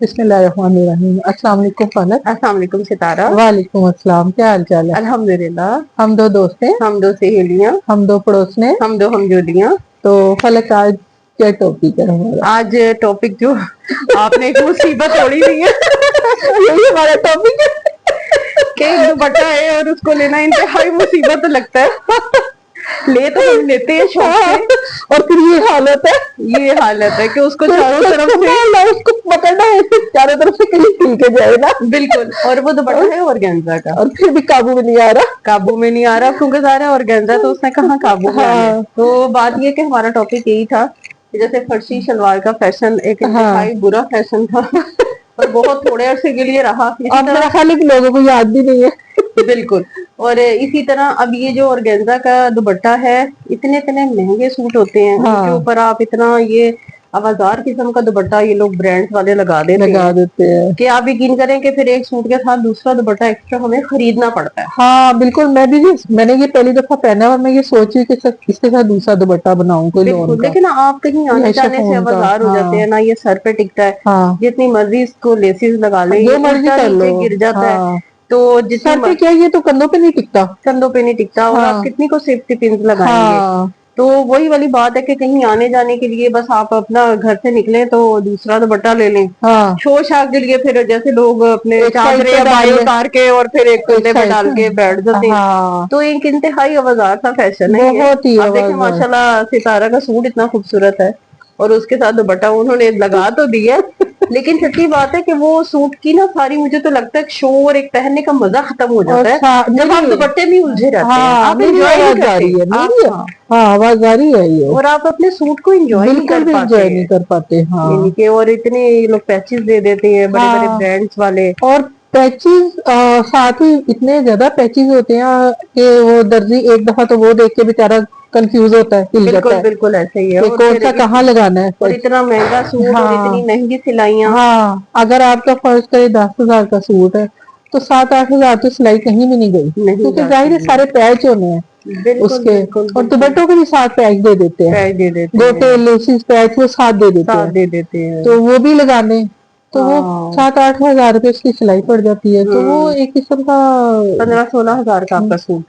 बिस्मिल्लाहिर्रहमानिर्रहीम। अस्सलाम वालेकुम फलक। अस्सलाम वालेकुम सितारा। वालेकुम अस्सलाम। क्या हाल चाल है? अल्हम्दुलिल्लाह। हम दो दोस्त हैं, हम दो सहेलियां, हम दो पड़ोसने। हम दो हमजोलियां। तो फलक आज क्या टॉपिक है हमारा? आज टॉपिक जो आपने एक मुसीबत ओढ़ी हुई है यही हमारा टॉपिक है कि एक दुपट्टा है और उसको लेना इंतहाई मुसीबत लगता है। ले तो हम लेते हैं शौक से, और फिर ये हालत है, ये हालत है कि उसको फिर चारों तरफ से संभालना, उसको पकड़ना है, फिर चारों तरफ से कहीं खिल के जाए ना। बिल्कुल। और वो दुपट्टा है ऑर्गेन्जा का, और फिर भी काबू में नहीं आ रहा। काबू में नहीं आ रहा क्योंकि सारा ऑर्गेन्जा तो उसने कहाँ काबू में आना है। तो बात ये कि हमारा टॉपिक यही था कि जैसे फर्शी शलवार का फैशन एक इंतहाई बुरा फैशन था और बहुत थोड़े अरसे के लिए रहा। अब मेरा ख्याल है कि लोगों को याद भी नहीं है। बिल्कुल। और इसी तरह अब ये जो ऑर्गेन्जा का दुपट्टा है, इतने इतने महंगे सूट होते हैं, उनके ऊपर आप इतना ये आवाजार किस्म का दुपट्टा ये लोग ब्रांड्स वाले लगा देते हैं कि आप यकीन करें कि फिर एक सूट के साथ दूसरा दुपट्टा एक्स्ट्रा हमें खरीदना पड़ता है। हाँ बिल्कुल, मैंने ये पहली दफा पहना और मैं ये सोची कि इसके साथ दूसरा दुपट्टा बनाऊं कोई लॉन का। लेकिन आप कहीं आने जाने से आवाजार हो जाते हैं ना, ये सर पे टिकता है, जितनी मर्जी इसको लेसिस लगा ले, जो मर्जी कर लो, गिर जाता है। तो सर पे क्या, ये तो कंधों पे नहीं टिकता, कंधों पे नहीं टिकता। और आप कितनी को सेफ्टी पिन लगाएंगे। तो वही वाली बात है कि कहीं आने जाने के लिए बस आप अपना घर से निकले तो दूसरा दुपट्टा ले लें। शोर शाख के लिए फिर जैसे लोग अपने चादरें उतार के और फिर एक कंधे पे डाल के बैठ जाते हैं। तो एक इंतहाई आवाजार सा फैशन है। आप देखें माशाल्लाह सितारा का सूट इतना खूबसूरत है और उसके साथ दुपट्टा उन्होंने लगा तो दिया, लेकिन सच्ची बात है कि वो सूट की ना सारी, मुझे तो लगता है शो और एक पहनने का मजा खत्म हो जाता है जब आप दुपट्टे में उलझे रहते हैं। आप एंजॉय नहीं करते। आवाज आ रही है ये, और आप अपने सूट को एंजॉय नहीं कर पाते। और इतने लोग पैचेस दे देते हैं बड़े बड़े ब्रांड्स वाले। और पैचेस साथ ही इतने ज्यादा पैचेस होते हैं कि वो दर्जी एक दफा तो वो देख के बेचारा कंफ्यूज होता है, हिल जाता है। बिल्कुल ऐसे ही है। और कौन सा कहाँ लगाना है, और इतना महंगा सूट और इतनी महंगी सिलाइयाँ। अगर आपका फर्ज करे 10,000 का सूट है तो 7-8 हजार तो सिलाई कहीं भी नहीं गई, क्योंकि जाहिर है सारे पैच होने हैं उसके। और दुपट्टों के भी साथ पैच दे देते हैं, गोटे लेसिस पैच वो साथ दे देते हैं, तो वो भी लगाने तो वो 7-8 हजार रुपए उसकी सिलाई पड़ जाती है। तो वो एक किस्म का 15-16 हजार का आपका सूट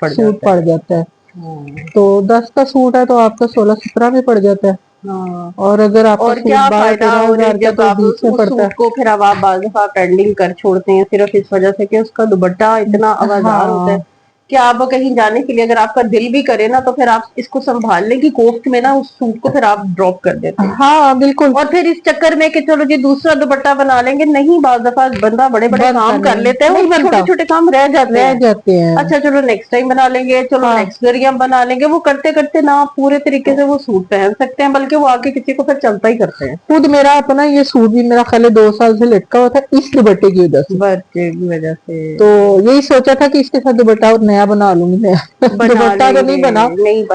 पड़ जाता है। तो 10 का सूट है तो आपका 16-17 में पड़ जाता है। और अगर आप और क्या फायदा, और जब आप उस सूट को फिर अब आप बाज़ दफा पेंडिंग कर छोड़ते हैं सिर्फ इस वजह से कि उसका दुपट्टा इतना आवाजार होता है कि आप कहीं जाने के लिए अगर आपका दिल भी करे ना तो फिर आप इसको संभालने की कोफ्त में ना उस सूट को फिर आप ड्रॉप कर देते हैं। हाँ बिल्कुल। और फिर इस चक्कर में कि चलो जी दूसरा दुपट्टा बना लेंगे, नहीं बाज़ दफा बंदा बड़े बड़े काम कर लेते हैं और छोटे छोटे काम रह जाते हैं। अच्छा चलो नेक्स्ट टाइम बना लेंगे, चलो नेक्स्ट ईयर हम बना लेंगे। वो करते करते ना आप पूरे तरीके से वो सूट पहन सकते हैं, बल्कि वो आके किसी को फिर चलता ही करते हैं। खुद मेरा अपना ये सूट भी मेरा ख्याल 2 साल से लटका हुआ था इस दुपट्टे की वजह से। तो यही सोचा था कि इसके साथ दुपट्टा और नया बना लूंगी मैं। दुपट्टा तो नहीं बना,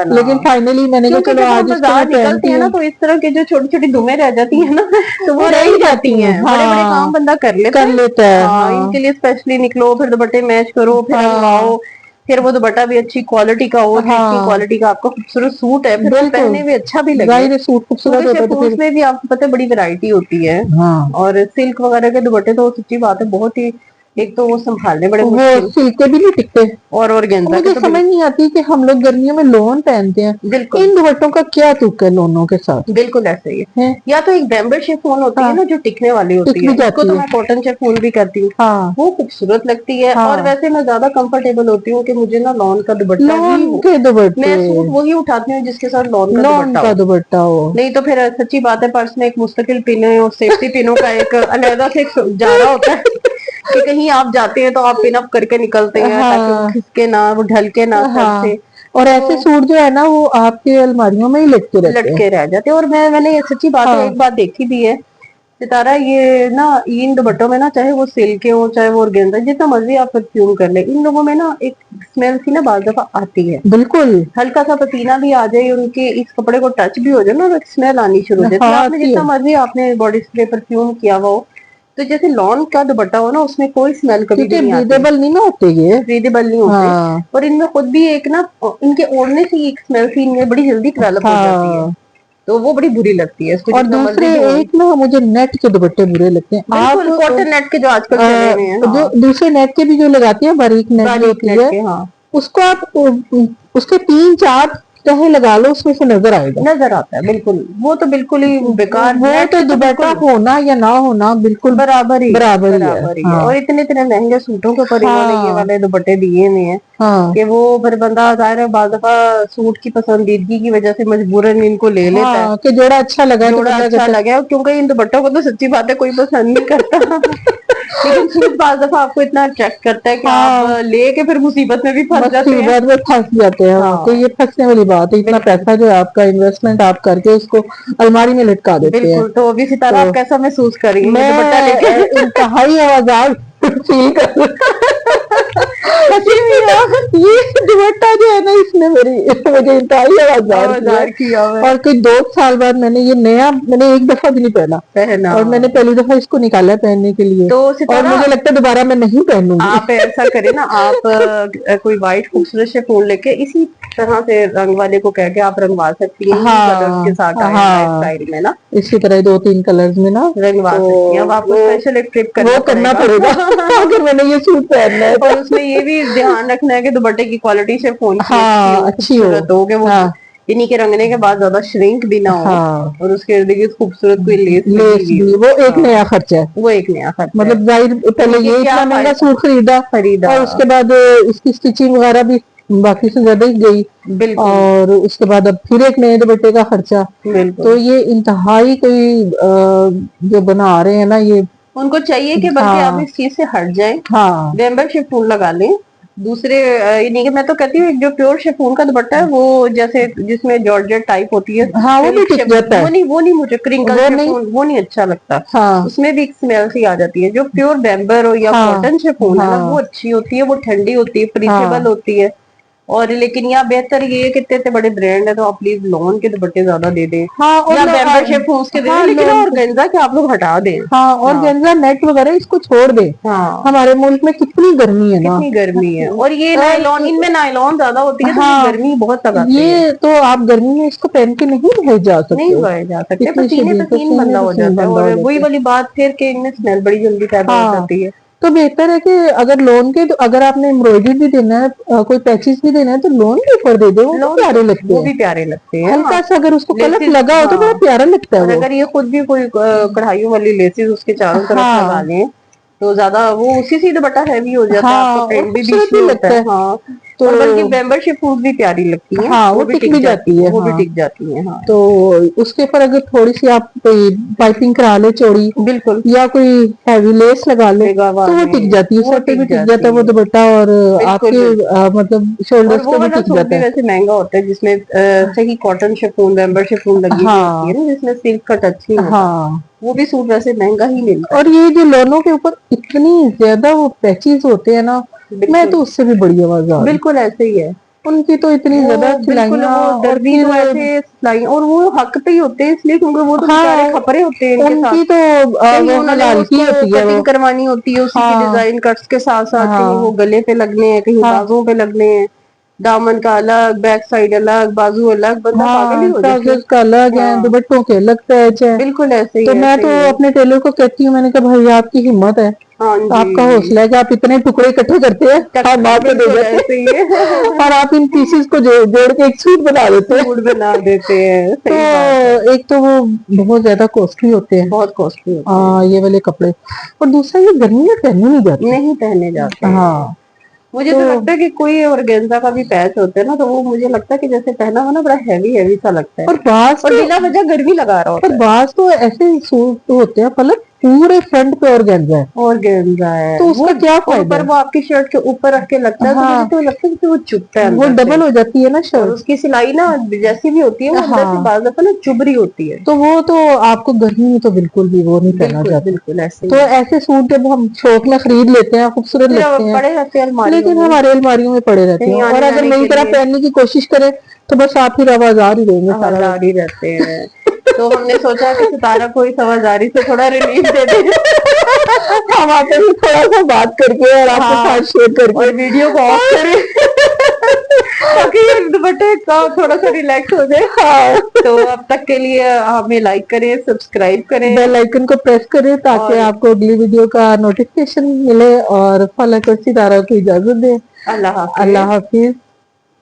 लेकिन फाइनली मैंने कहा चलो आज निकलते हैं ना तो इस तरह के जो छोटी छोटी दुमें रह जाती है ना तो वो रह जाती हैं। बड़े बड़े काम बंदा कर लेता है। इनके लिए स्पेशली निकलो, फिर दुपट्टे मैच करो, फिर रंगवाओ, फिर वो दुपट्टा भी अच्छी क्वालिटी का हो, अच्छी क्वालिटी का आपका खूबसूरत सूट है, फिर पहनने में अच्छा भी लगे। सूट खूबसूरत होता है तो उसमें भी आपको पता है बड़ी वैरायटी होती है। और सिल्क वगैरह के दुपट्टे तो सच्ची बात है बहुत ही, एक तो वो संभालने बड़े मुश्किल, सिल्क भी नहीं टिकते। और ऑर्गेन्जा मुझे समझ नहीं आती कि हम लोग गर्मियों में लोन पहनते हैं, इन दुपट्टों का क्या तुक है लोनों के साथ। बिल्कुल ऐसे ही है। या तो एक बैम्बर शिफॉन होती है ना जो टिकने वाली होती है, उसको तो मैं कॉटन शिफॉन भी करती हूँ, वो खूबसूरत लगती है। और वैसे मैं ज्यादा कंफर्टेबल होती हूँ कि मुझे ना लॉन का दुपट्टा मैं सूट वही उठाती हूँ जिसके साथ लॉन का दुपट्टा हो। नहीं तो फिर सच्ची बात है पर्स में एक मुस्तकिल पिन और सेफ्टी पिनों का एक अलग से जारा होता है कि कहीं आप जाते हैं तो आप पिन अप करके निकलते हैं ताकि वो खिसके ना, वो ढलके ना सर से। और ऐसे सूट जो है ना वो आपके अलमारियों में ही लटके रह जाते हैं। और मैंने ये सच्ची बात है एक बात देखी भी है सितारा, ये ना इन दुपट्टों में ना चाहे वो सिल्क के हो चाहे वो ऑर्गेन्जा, जितना मर्जी आप परफ्यूम कर ले, इन लोगों में ना एक स्मेल सी ना बाज़ दफा आती है। बिल्कुल हल्का सा पसीना भी आ जाए, उनके इस कपड़े को टच भी हो जाए ना, एक स्मेल आनी शुरू हो जाती है। आपने जितना मर्जी आपने बॉडी स्प्रे परफ्यूम किया हुआ हो, तो जैसे लॉन का दुपट्टा हो ना उसमें कोई स्मेल कभी नहीं आती। ब्रीदेबल नहीं ना होते, ये ब्रीदेबल नहीं होते। और इनमें खुद भी एक ना इनके ओढ़ने से एक स्मेल सी इनमें बड़ी जल्दी डेवलप हो जाती है। تو وہ بڑی بری لگتی ہے. اور دوسرے ایک نا مجھے نیٹ کے دوپٹے برے لگتے ہیں. آپ کاٹن نیٹ کے جو آج کل چلے ہوئے ہیں, جو دوسرے نیٹ کے بھی جو لگاتے ہیں باریک نیٹ ہوتی ہے, اس کو آپ اس کے 3-4 تہیں لگا لو, اس میں سے نظر آئے گا, نظر آتا ہے. بالکل وہ تو بالکل ہی بیکار. وہ تو دوپٹہ ہونا یا نہ ہونا بالکل برابر ہی ہے. اور اتنے مہنگے سوٹوں کے اوپر انہوں نے یہ والے دوپٹے دیے ہوئے ہیں کہ وہ پھر بندہ ظاہر ہے بعض دفعہ سوٹ کی پسندیدگی کی وجہ سے مجبوراً ان کو لے لیتا ہے کہ جوڑا اچھا لگا, کیونکہ ان دوپٹوں کو تو سچی بات ہے کوئی پسند نہیں کرتا. لیکن سوٹ بعض دفعہ آپ کو اتنا اٹریکٹ کرتا ہے کہ آپ لے کے پھر مصیبت میں بھی پھنس جاتے ہیں. تو یہ پھنسنے والی بات ہے. اتنا پیسہ جو آپ کا انویسٹمنٹ آپ کر کے اس کو الماری میں لٹکا دیتے ہیں. بالکل. تو ابھی ستارہ آپ کیسا محسوس کریں گے؟ میں انتہائی آوازار فیل کر یہ دوپٹہ جو ہے نا, اس نے مجھے انتہائی آوازار کیا. اور کوئی 2 سال بعد میں نے یہ نیا, میں نے ایک دفعہ بھی نہیں پہنا, اور میں نے پہلی دفعہ اس کو نکالا پہننے کے لیے, اور مجھے لگتا ہے دوبارہ میں نہیں پہنوں گی. آپ ایسا کریں نا, آپ کوئی وائٹ خوبصورت سے پھول لے کے اسی طرح سے رنگ والے کو کہہ کے آپ رنگوا سکتی ہیں کلرز کے ساتھ اسٹائل میں نا, اسی طرح 2-3 کلرز میں نا رنگوا سکتی ہیں. اب آپ کو اسپیشل ایک ٹرپ کرنا پڑے گا اگر میں نے یہ سوٹ پہننا ہے. اور اس میں یہ بھی دھیان رکھنا ہے کہ دوپٹے کی کوالٹی سے فون کی اچھی ہو کہ وہ انہی کے رنگنے کے بعد زیادہ شرنک بھی نہ ہو, اور اس کے ارد گرد خوبصورت کوئی لیس بھی. وہ ایک نیا خرچہ ہے, وہ ایک نیا خرچہ, مطلب ظاہر پہلے یہ اتنا مہنگا سوٹ خریدا, اور اس کے بعد اس کی اسٹیچنگ وغیرہ بھی باقی سے زیادہ ہی گئی, اور اس کے بعد اب پھر ایک نئے دوپٹے کا خرچہ. تو یہ انتہائی کوئی جو بنا رہے ہیں نا, یہ ان کو چاہیے کہ بلکہ آپ اس چیز سے ہٹ جائیں, ممبر شفون لگا لیں. دوسرے نہیں کہ میں تو کہتی ہوں جو پیور شفون کا دوپٹہ ہے وہ جیسے جس میں جارجٹ ٹائپ ہوتی ہے, وہ نہیں مجھے کرنکل شفون وہ نہیں اچھا لگتا. اس میں بھی ایک اسمیل سی آ جاتی ہے. جو پیور بیمبر ہو یا کاٹن شفون ہے نا, وہ اچھی ہوتی ہے, وہ ٹھنڈی ہوتی ہے, پریچیبل ہوتی ہے. اور لیکن یہاں بہتر یہ ہے کہ اتنے بڑے برانڈ ہے تو آپ پلیز لون کے دوپٹے زیادہ دے دیں, یا ممبر شفون کے دے دیں, لیکن آرگنزا کے آپ لوگ ہٹا دیں. آرگنزا نیٹ وغیرہ اس کو چھوڑ دیں. ہمارے ملک میں کتنی گرمی ہے نا, کتنی گرمی ہے, اور یہ نائلون, ان میں نائلون زیادہ ہوتی ہے تو گرمی بہت لگاتی ہے. یہ تو آپ گرمی میں اس کو پہن کے نہیں رہ جا سکتے, پسینے بندہ ہو جاتا ہے. اور وہی والی بات پھر کہ ان میں اسمیل بڑی جلدی پیدا ہو جاتی ہے. تو بہتر ہے کہ اگر لون کے, تو اگر آپ نے ایمبرائڈری بھی دینا ہے, کوئی پیچز بھی دینا ہے, تو لون کے اوپر دے دو, وہ پیارے لگتے ہیں. وہ بھی پیارے لگتے ہیں. ہلکا سا اگر اس کو کلف لگا ہو تو بڑا پیارا لگتا ہے. اور اگر یہ خود بھی کوئی کڑھائیوں والی لیسز اس کے چاروں طرف لگا لیں تو زیادہ وہ اسی سے دوپٹہ ہیوی ہو جاتا ہے, آپ کو پینٹ بھی بیچ میں ہوتا ہے. تو بلکہ ممبر شفون بھی پیاری لگتی ہیں, وہ ٹک بھی جاتی ہے, وہ بھی ٹک جاتی ہیں. تو اس کے اوپر اگر تھوڑی سی آپ پائپنگ کرا لے چوڑی, بالکل, یا کوئی ہیوی لیس لگا لے تو وہ ٹک جاتی ہے, سر پہ بھی ٹک جاتا ہے وہ دوپٹہ, اور آپ کے مطلب شولڈرز پہ بھی ٹک جاتا ہے. ویسے مہنگا ہوتا ہے جس میں صحیح کاٹن شفون, ممبر شفون لگی ہوتی ہے نا, جس میں سلک کا ٹچ نہیں ہوتا, وہ بھی سوٹ ویسے مہنگا ہی ملتا ہے. اور یہ جو لونوں کے اوپر اتنی زیادہ وہ پیچز ہوتے ہیں نا, میں تو اس سے بھی بڑی آواز آ رہی. بالکل ایسے ہی ہے, ان کی تو اتنی زیادہ سلائیاں, اور وہ حق پہ ہی ہوتے ہیں اس لیے کیونکہ وہ تو بیچارے کھپرے ہوتے ہیں. ان کی تو حلال کی ہوتی ہے, کٹنگ کروانی ہوتی ہے اسی کی ڈیزائن کٹس کے ساتھ ساتھ, کہیں وہ گلے پہ لگنے ہیں, کہیں بازوں پہ لگنے ہیں, دامن کا الگ, بیک سائڈ الگ, بازو الگ, بندہ پاگل ہی ہو جاتا ہے. کا الگ ہے, دوپٹوں کے الگ پیچ ہے. بالکل ایسے ہی. تو میں تو اپنے ٹیلر کو کہتی ہوں, میں نے کہا بھائی آپ کی ہمت ہے, آپ کا حوصلہ ہے کہ آپ اتنے ٹکڑے اکٹھے کرتے ہیں, اور آپ ان پیسز کو جوڑ کے ایک سوٹ بنا دیتے ہیں. تو ایک تو وہ بہت زیادہ کوسٹلی ہوتے ہیں, بہت کوسٹلی ہوتے ہیں یہ والے کپڑے, اور دوسرا یہ گرمی میں پہنے جاتے. مجھے تو لگتا ہے کہ کوئی آرگنزا کا بھی پیچ ہوتا ہے نا, تو وہ مجھے لگتا ہے کہ جیسے پہنا ہوا نا بڑا ہیوی سا لگتا ہے, اور بلا وجہ گرمی لگا رہا ہوتا ہے. اور بعض تو ایسے سوٹ ہوتے ہیں پلک پورے فرنٹ پہ آرگنزا ہے, تو اس کا کیا فائدہ ہے, وہ آپ کی شرٹ کے اوپر رکھ کے لگتا ہے, تو مجھے تو لگتا ہے کہ وہ چبھتا ہے, وہ ڈبل ہو جاتی ہے نا شرٹ. اس کی سلائی نا جیسی بھی ہوتی ہے وہ اندر سے بعض دفعہ نا چبھ رہی ہوتی ہے, تو وہ تو آپ کو گرمی میں تو بالکل بھی وہ نہیں پہنا جاتا. بالکل ایسے. تو ایسے سوٹ جب ہم شوق میں خرید لیتے ہیں, خوبصورت لگتے ہیں, لیکن ہمارے الماریوں میں پڑے رہتے ہیں, اور اگر میری طرح پہننے کی کوشش کرے تو بس آپ پھر آوازار ہی رہیں گے, آوازار ہی رہتے ہیں. تو ہم نے سوچا کہ ستارہ کو اس آوازاری سے تھوڑا ریلیف دے دیں, ہم آپ سے تھوڑا سا بات کر کے اور آپ کے ساتھ شیئر کر کے, اور ویڈیو کو آف کریں. تاکہ دوپٹے کا تھوڑا سا ریلیکس ہو جائے. تو اب تک کے لیے ہمیں لائک کریں, سبسکرائب کریں, بیل آئیکن کو پریس کریں تاکہ آپ کو اگلی ویڈیو کا نوٹیفکیشن ملے, اور فالو کر ستارہ کو اجازت دیں. اللہ حافظ. اللہ حافظ.